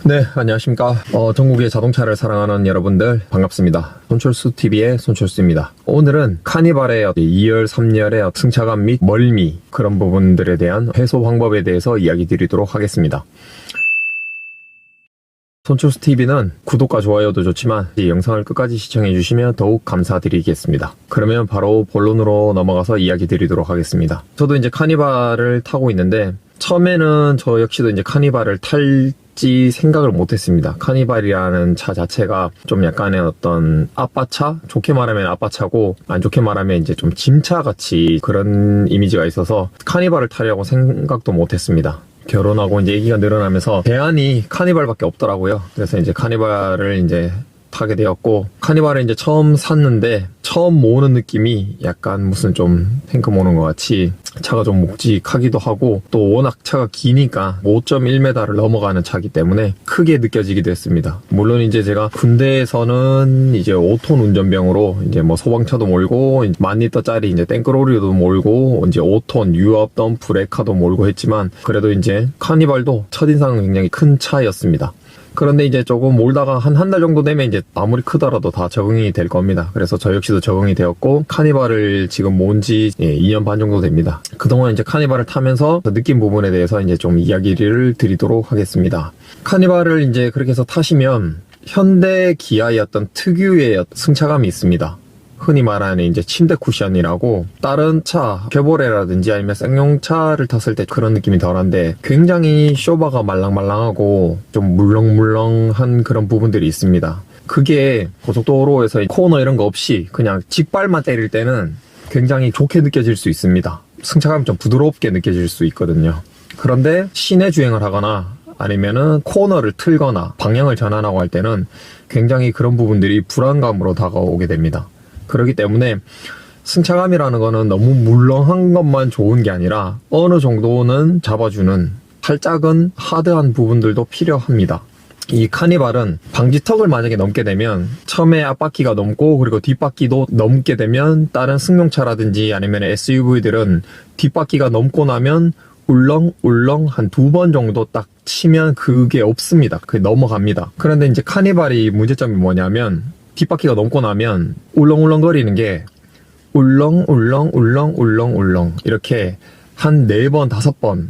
네, 안녕하십니까. 전국의 자동차를 사랑하는 여러분들 반갑습니다. 손철수TV의 손철수입니다. 오늘은 카니발의 2열, 3열의 승차감 및 멀미 그런 부분들에 대한 해소 방법에 대해서 이야기 드리도록 하겠습니다. 손철수TV는 구독과 좋아요도 좋지만 이 영상을 끝까지 시청해주시면 더욱 감사드리겠습니다. 그러면 바로 본론으로 넘어가서 이야기 드리도록 하겠습니다. 저도 이제 카니발을 타고 있는데 처음에는 저 역시도 이제 카니발을 탈지 생각을 못했습니다. 카니발이라는 차 자체가 좀 약간의 어떤 아빠차? 좋게 말하면 아빠차고 안 좋게 말하면 이제 좀 짐차 같이 그런 이미지가 있어서 카니발을 타려고 생각도 못했습니다. 결혼하고 이제 아기가 늘어나면서 대안이 카니발밖에 없더라고요. 그래서 이제 카니발을 이제 타게 되었고, 카니발을 이제 처음 샀는데 처음 모으는 느낌이 약간 무슨 좀 탱크 모는 것 같이 차가 좀 묵직하기도 하고, 또 워낙 차가 기니까 5.1m를 넘어가는 차기 때문에 크게 느껴지기도 했습니다. 물론 이제 제가 군대에서는 이제 5톤 운전병으로 이제 뭐 소방차도 몰고 10,000리터짜리 이제 탱크로리도 몰고 이제 5톤 유압 덤프 레카도 몰고 했지만, 그래도 이제 카니발도 첫인상은 굉장히 큰 차였습니다. 그런데 이제 조금 몰다가 한 달 정도 되면 이제 아무리 크더라도 다 적응이 될 겁니다. 그래서 저 역시도 적응이 되었고, 카니발을 지금 모은 지 2년 반 정도 됩니다. 그동안 이제 카니발을 타면서 느낀 부분에 대해서 이제 좀 이야기를 드리도록 하겠습니다. 카니발을 이제 그렇게 해서 타시면 현대 기아의 어떤 특유의 승차감이 있습니다. 흔히 말하는 이제 침대 쿠션이라고, 다른 차, 쉐보레라든지 아니면 쌍용차를 탔을 때 그런 느낌이 덜한데 굉장히 쇼바가 말랑말랑하고 좀 물렁물렁한 그런 부분들이 있습니다. 그게 고속도로에서 코너 이런 거 없이 그냥 직발만 때릴 때는 굉장히 좋게 느껴질 수 있습니다. 승차감이 좀 부드럽게 느껴질 수 있거든요. 그런데 시내 주행을 하거나 아니면은 코너를 틀거나 방향을 전환하고 할 때는 굉장히 그런 부분들이 불안감으로 다가오게 됩니다. 그렇기 때문에 승차감이라는 거는 너무 물렁한 것만 좋은 게 아니라 어느 정도는 잡아주는 살짝은 하드한 부분들도 필요합니다. 이 카니발은 방지턱을 만약에 넘게 되면 처음에 앞바퀴가 넘고 그리고 뒷바퀴도 넘게 되면 다른 승용차라든지 아니면 SUV들은 뒷바퀴가 넘고 나면 울렁울렁 한 2번 정도 딱 치면 그게 없습니다. 그게 넘어갑니다. 그런데 이제 카니발이 문제점이 뭐냐면 뒷바퀴가 넘고 나면 울렁울렁거리는 게 울렁울렁울렁울렁울렁 이렇게 한 4번, 5번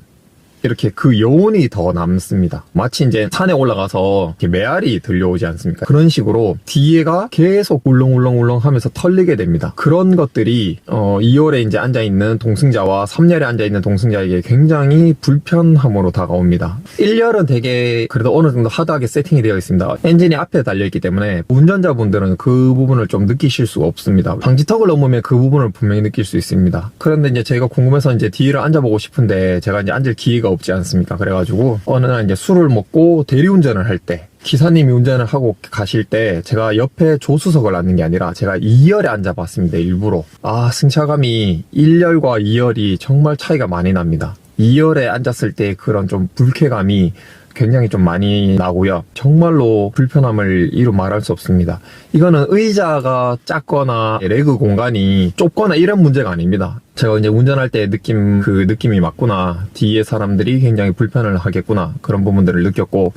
이렇게 그 여운이 더 남습니다. 마치 이제 산에 올라가서 메아리 들려오지 않습니까? 그런 식으로 뒤에가 계속 울렁울렁울렁 하면서 털리게 됩니다. 그런 것들이 2열에 이제 앉아있는 동승자와 3열에 앉아있는 동승자에게 굉장히 불편함으로 다가옵니다. 1열은 되게 그래도 어느 정도 하드하게 세팅이 되어 있습니다. 엔진이 앞에 달려있기 때문에 운전자분들은 그 부분을 좀 느끼실 수가 없습니다. 방지턱을 넘으면 그 부분을 분명히 느낄 수 있습니다. 그런데 이제 제가 궁금해서 이제 뒤를 앉아보고 싶은데 제가 이제 앉을 기회가 없지 않습니까? 그래가지고 어느 날 이제 술을 먹고 대리운전을 할 때, 기사님이 운전을 하고 가실 때 제가 옆에 조수석을 앉는 게 아니라 제가 2열에 앉아봤습니다. 일부러. 승차감이 1열과 2열이 정말 차이가 많이 납니다. 2열에 앉았을 때 그런 좀 불쾌감이 굉장히 좀 많이 나고요. 정말로 불편함을 이루 말할 수 없습니다. 이거는 의자가 작거나 레그 공간이 좁거나 이런 문제가 아닙니다. 제가 이제 운전할 때 그 느낌이 맞구나, 뒤에 사람들이 굉장히 불편을 하겠구나, 그런 부분들을 느꼈고,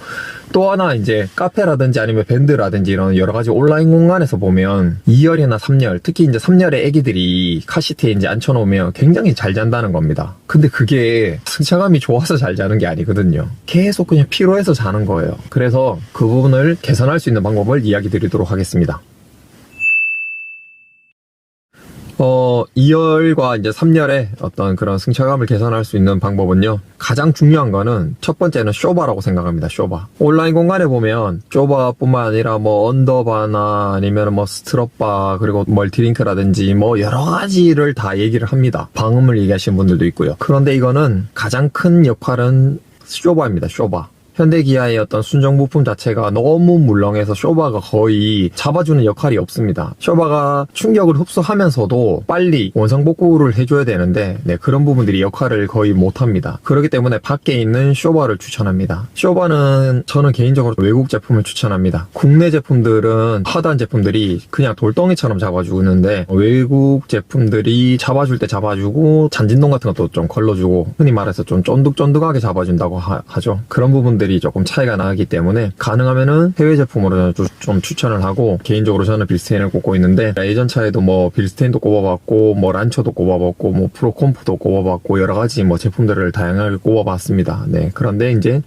또 하나 이제 카페라든지 아니면 밴드라든지 이런 여러 가지 온라인 공간에서 보면 2열이나 3열, 특히 이제 3열의 애기들이 카시트에 이제 앉혀놓으면 굉장히 잘 잔다는 겁니다. 근데 그게 승차감이 좋아서 잘 자는 게 아니거든요. 계속 그냥 피로해서 자는 거예요. 그래서 그 부분을 개선할 수 있는 방법을 이야기 드리도록 하겠습니다. 2열과 이제 3열의 어떤 그런 승차감을 개선할 수 있는 방법은요, 가장 중요한 거는 첫 번째는 쇼바라고 생각합니다. 쇼바. 온라인 공간에 보면 쇼바뿐만 아니라 뭐 언더바나 아니면 뭐 스트럿바, 그리고 멀티링크라든지 뭐 여러 가지를 다 얘기를 합니다. 방음을 얘기하시는 분들도 있고요. 그런데 이거는 가장 큰 역할은 쇼바입니다. 쇼바. 현대기아의 어떤 순정 부품 자체가 너무 물렁해서 쇼바가 거의 잡아주는 역할이 없습니다. 쇼바가 충격을 흡수하면서도 빨리 원상복구를 해줘야 되는데 그런 부분들이 역할을 거의 못합니다. 그렇기 때문에 밖에 있는 쇼바를 추천합니다. 쇼바는 저는 개인적으로 외국 제품을 추천합니다. 국내 제품들은 하드한 제품들이 그냥 돌덩이처럼 잡아주는데 외국 제품들이 잡아줄 때 잡아주고 잔진동 같은 것도 좀 걸러주고 흔히 말해서 좀 쫀득쫀득하게 잡아준다고 하죠. 그런 부분들이 제품들이 조금 차이가 나기 때문에 가능하면은 해외 제품으로 좀 추천을 하고, 개인적으로 저는 빌스테인을 꼽고 있는데, 예전 차에도 뭐 빌스테인도 꼽아봤고, 뭐 란처도 꼽아봤고, 뭐 프로콤프도 꼽아봤고, 여러 가지 뭐 제품들을 다양하게 꼽아봤습니다. 네, 그런데 이제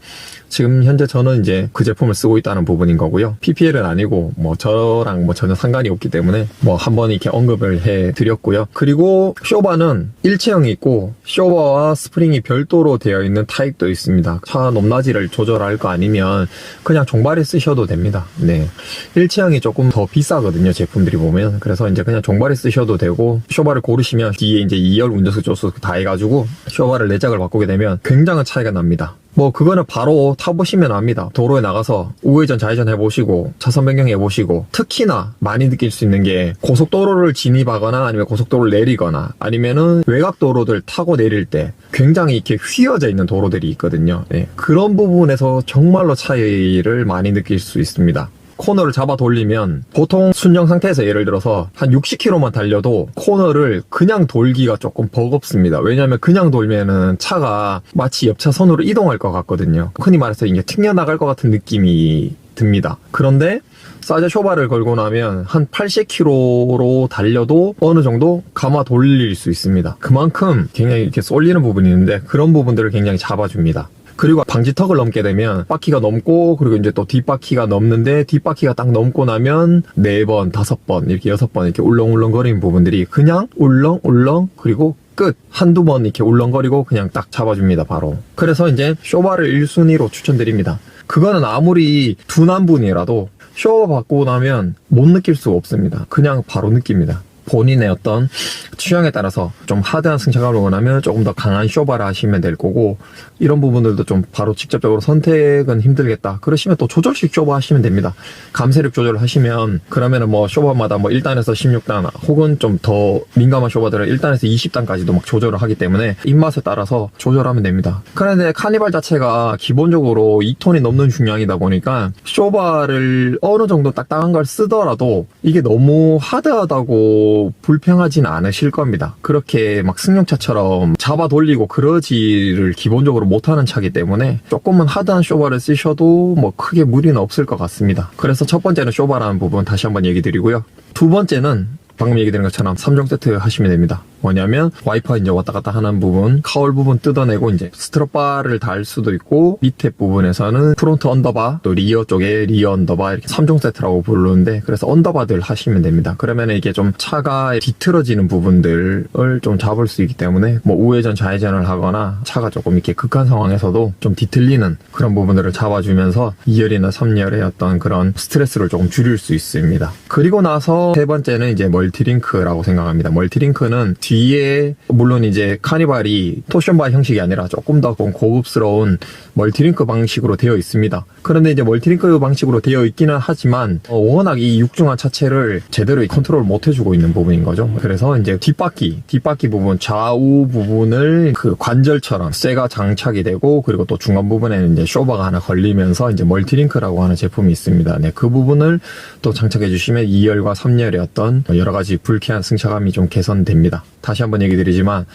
지금 현재 저는 이제 그 제품을 쓰고 있다는 부분인 거고요. PPL은 아니고 뭐 저랑 뭐 전혀 상관이 없기 때문에 뭐 한번 이렇게 언급을 해 드렸고요. 그리고 쇼바는 일체형이 있고 쇼바와 스프링이 별도로 되어 있는 타입도 있습니다. 차 높낮이를 조절할 거 아니면 그냥 종발에 쓰셔도 됩니다. 네, 일체형이 조금 더 비싸거든요, 제품들이 보면. 그래서 이제 그냥 종발에 쓰셔도 되고, 쇼바를 고르시면 뒤에 이제 2열 운전석 조수 다 해가지고 쇼바를 내장을 바꾸게 되면 굉장한 차이가 납니다. 뭐 그거는 바로 타보시면 압니다. 도로에 나가서 우회전 좌회전 해보시고 차선 변경 해보시고, 특히나 많이 느낄 수 있는 게 고속도로를 진입하거나 아니면 고속도로를 내리거나 아니면은 외곽도로들 타고 내릴 때 굉장히 이렇게 휘어져 있는 도로들이 있거든요. 네, 그런 부분에서 정말로 차이를 많이 느낄 수 있습니다. 코너를 잡아 돌리면 보통 순정 상태에서 예를 들어서 한 60km만 달려도 코너를 그냥 돌기가 조금 버겁습니다. 왜냐하면 그냥 돌면은 차가 마치 옆차선으로 이동할 것 같거든요. 흔히 말해서 이게 튕겨나갈 것 같은 느낌이 듭니다. 그런데 사제 쇼바를 걸고 나면 한 80km로 달려도 어느 정도 감아 돌릴 수 있습니다. 그만큼 굉장히 이렇게 쏠리는 부분이 있는데 그런 부분들을 굉장히 잡아줍니다. 그리고 방지턱을 넘게 되면 바퀴가 넘고, 그리고 이제 또 뒷바퀴가 넘는데, 뒷바퀴가 딱 넘고 나면 4번, 5번, 이렇게 6번 이렇게 울렁울렁거리는 부분들이 그냥 울렁울렁, 그리고 끝! 한두 번 이렇게 울렁거리고 그냥 딱 잡아줍니다, 바로. 그래서 이제 쇼바를 1순위로 추천드립니다. 그거는 아무리 둔한 분이라도 쇼바 바꾸고 나면 못 느낄 수 없습니다. 그냥 바로 느낍니다. 본인의 어떤 취향에 따라서 좀 하드한 승차감을 원하면 조금 더 강한 쇼바를 하시면 될 거고, 이런 부분들도 좀 바로 직접적으로 선택은 힘들겠다 그러시면 또 조절식 쇼바 하시면 됩니다. 감쇄력 조절을 하시면 그러면은 뭐 쇼바마다 뭐 1단에서 16단 혹은 좀 더 민감한 쇼바들은 1단에서 20단까지도 막 조절을 하기 때문에 입맛에 따라서 조절하면 됩니다. 그런데 카니발 자체가 기본적으로 2톤이 넘는 중량이다 보니까 쇼바를 어느 정도 딱딱한 걸 쓰더라도 이게 너무 하드하다고 불평하진 않으실 겁니다. 그렇게 막 승용차처럼 잡아 돌리고 그러지를 기본적으로 못하는 차기 때문에 조금은 하드한 쇼바를 쓰셔도 뭐 크게 무리는 없을 것 같습니다. 그래서 첫 번째는 쇼바라는 부분 다시 한번 얘기 드리고요. 두 번째는 방금 얘기 드린 것처럼 3종 세트 하시면 됩니다. 뭐냐면 와이퍼 이제 왔다 갔다 하는 부분, 카울 부분 뜯어내고 이제 스트럿바를 달 수도 있고, 밑에 부분에서는 프론트 언더바, 또 리어 쪽에 리어 언더바, 이렇게 3종 세트라고 부르는데, 그래서 언더바들 하시면 됩니다. 그러면 이게 좀 차가 뒤틀어지는 부분들을 좀 잡을 수 있기 때문에 뭐 우회전 좌회전을 하거나 차가 조금 이렇게 극한 상황에서도 좀 뒤틀리는 그런 부분들을 잡아주면서 2열이나 3열의 어떤 그런 스트레스를 조금 줄일 수 있습니다. 그리고 나서 세 번째는 이제 멀티링크라고 생각합니다. 멀티링크는 뒤에 물론 이제 카니발이 토션바 형식이 아니라 조금 더 고급스러운 멀티링크 방식으로 되어 있습니다. 그런데 이제 멀티링크 방식으로 되어 있기는 하지만 워낙 이 육중한 차체를 제대로 컨트롤 못 해주고 있는 부분인 거죠. 그래서 이제 뒷바퀴 부분, 좌우 부분을 그 관절처럼 쇠가 장착이 되고, 그리고 또 중간 부분에는 이제 쇼바가 하나 걸리면서 이제 멀티링크라고 하는 제품이 있습니다. 네, 그 부분을 또 장착해 주시면 2열과 3열의 어떤 여러 가지 불쾌한 승차감이 좀 개선됩니다. 다시 한번 얘기 드리지만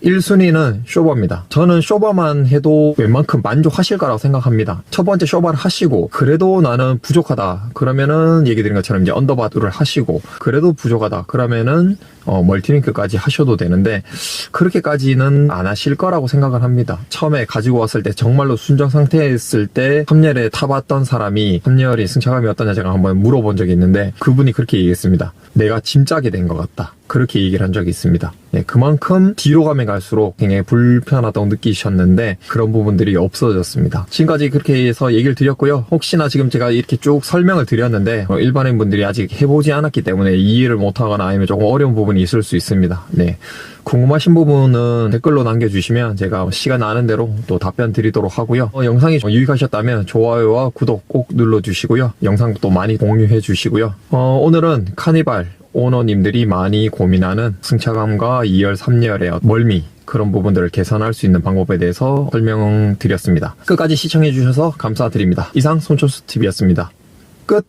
1순위는 쇼바입니다. 저는 쇼바만 해도 웬만큼 만족하실 거라고 생각합니다. 첫 번째 쇼바를 하시고 그래도 나는 부족하다 그러면은 얘기 드린 것처럼 이제 언더바드를 하시고, 그래도 부족하다 그러면은 멀티링크까지 하셔도 되는데, 그렇게까지는 안 하실 거라고 생각을 합니다. 처음에 가지고 왔을 때 정말로 순정 상태였을 때 3열에 타봤던 사람이 3열이 승차감이 어떠냐 제가 한번 물어본 적이 있는데, 그분이 그렇게 얘기했습니다. 내가 짐 짜게 된 것 같다, 그렇게 얘기를 한 적이 있습니다. 네, 그만큼 뒤로 가면 갈수록 굉장히 불편하다고 느끼셨는데 그런 부분들이 없어졌습니다. 지금까지 그렇게 해서 얘기를 드렸고요. 혹시나 지금 제가 이렇게 쭉 설명을 드렸는데 일반인 분들이 아직 해보지 않았기 때문에 이해를 못하거나 아니면 조금 어려운 부분이 있을 수 있습니다. 네, 궁금하신 부분은 댓글로 남겨주시면 제가 시간 나는 대로 또 답변 드리도록 하고요. 영상이 유익하셨다면 좋아요와 구독 꼭 눌러주시고요. 영상 또 많이 공유해 주시고요. 오늘은 카니발 오너님들이 많이 고민하는 승차감과 2열, 3열의 멀미, 그런 부분들을 개선할 수 있는 방법에 대해서 설명드렸습니다. 끝까지 시청해주셔서 감사드립니다. 이상 손철수TV였습니다. 끝!